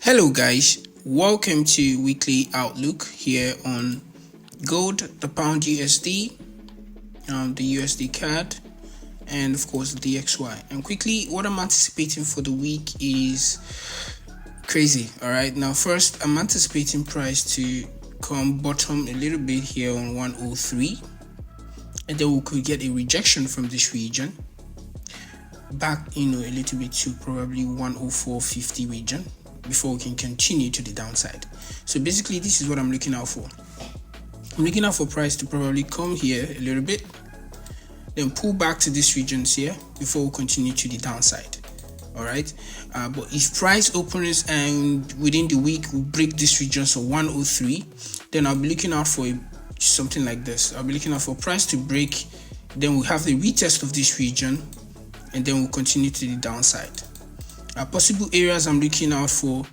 Hello guys, welcome to weekly outlook here on gold, the pound USD, the USDCAD, and of course the DXY. And quickly, what I'm anticipating for the week is crazy. All right, now first I'm anticipating price to come bottom a little bit here on 103, and then we could get a rejection from this region back a little bit to probably 104.50 region before we can continue to the downside. So basically this is what I'm looking out for. I'm looking out for price to probably come here a little bit, then pull back to these regions here before we continue to the downside. All right, but if price opens and within the week we break this region, so 103, then I'll be looking out for something like this. I'll be looking out for price to break, then we'll have the retest of this region, and then we'll continue to the downside. Possible areas I'm looking out for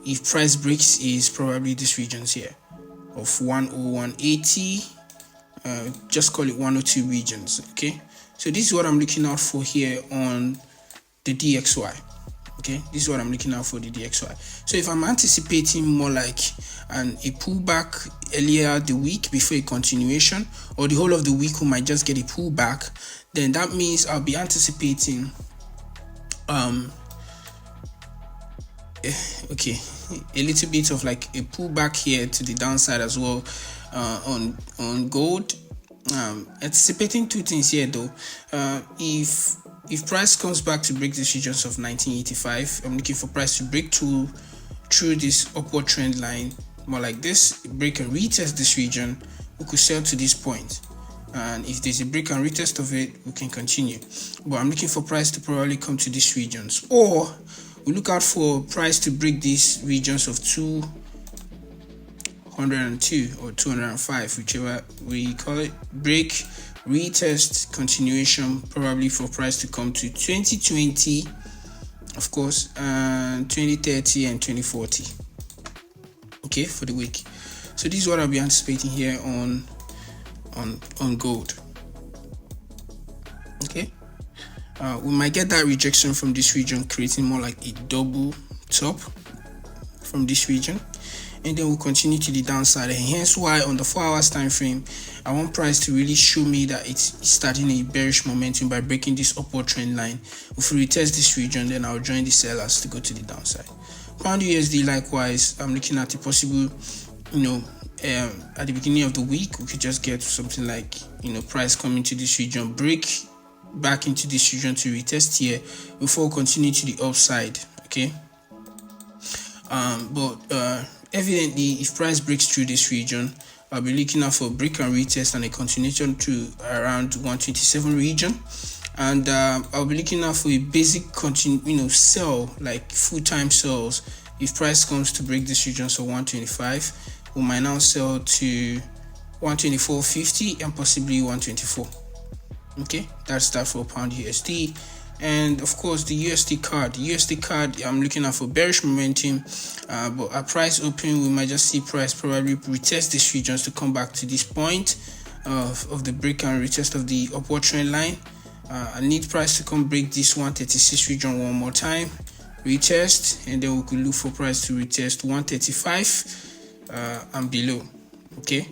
if price breaks is probably these regions here of 101.80, just call it 102 regions. Okay, so this is what I'm looking out for here on the DXY. Okay, this is what I'm looking out for the DXY. So if I'm anticipating more like a pullback earlier the week before a continuation, or the whole of the week we might just get a pullback, then that means I'll be anticipating okay, a little bit of like a pullback here to the downside as well on gold. Anticipating two things here though. If price comes back to break these regions of 1985, I'm looking for price to break through this upward trend line, more like this, break and retest this region. We could sell to this point, and if there's a break and retest of it, we can continue. But I'm looking for price to probably come to these regions, or we look out for price to break these regions of 202 or 205, whichever we call it. Break, retest, continuation, probably for price to come to 2020, of course, and 2030 and 2040. Okay, for the week. So this is what I'll be anticipating here on gold. Okay, we might get that rejection from this region, creating more like a double top from this region, and then we'll continue to the downside. And hence why on the 4 hours time frame, I want price to really show me that it's starting a bearish momentum by breaking this upward trend line. If we retest this region, then I'll join the sellers to go to the downside. Pound USD likewise, I'm looking at a possible, at the beginning of the week, we could just get something like, price coming to this region, break back into this region to retest here before we continue to the upside. Okay, but evidently if price breaks through this region, I'll be looking out for a break and retest and a continuation to around 127 region, and I'll be looking out for a basic sell, like full-time sells. If price comes to break this region, so 125, we might now sell to 124.50 and possibly 124. Okay, that's that for pound USD. And of course the USD CAD, I'm looking out for bearish momentum, but at price open we might just see price probably retest these regions to come back to this point of the break and retest of the upward trend line. I need price to come break this 136 region one more time, retest, and then we could look for price to retest 135 and below. Okay,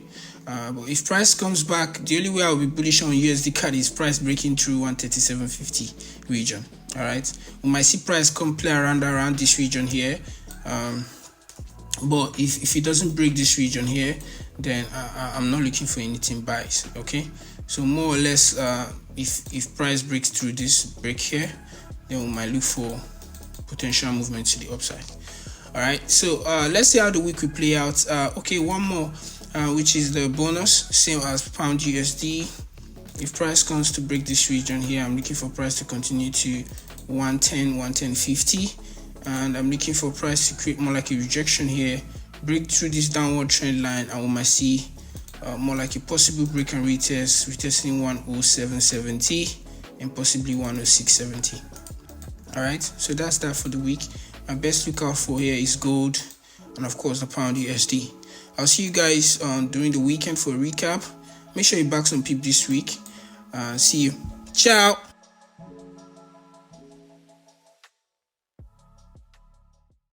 but if price comes back, the only way I'll be bullish on USDCAD is price breaking through 137.50 region. All right, we might see price come play around this region here, but if it doesn't break this region here, then I'm not looking for anything buys. Okay, so more or less, if price breaks through this break here, then we might look for potential movement to the upside. All right, so let's see how the week will play out. Okay, one more, which is the bonus, same as pound USD. If price comes to break this region here, I'm looking for price to continue to 110.50, and I'm looking for price to create more like a rejection here, break through this downward trend line, and we might see more like a possible break and retest, retesting 107.70 and possibly 106.70. all right, so that's that for the week. My best lookout for here is gold and of course the pound USD. I'll see you guys during the weekend for a recap. Make sure you back some peep this week. See you. Ciao.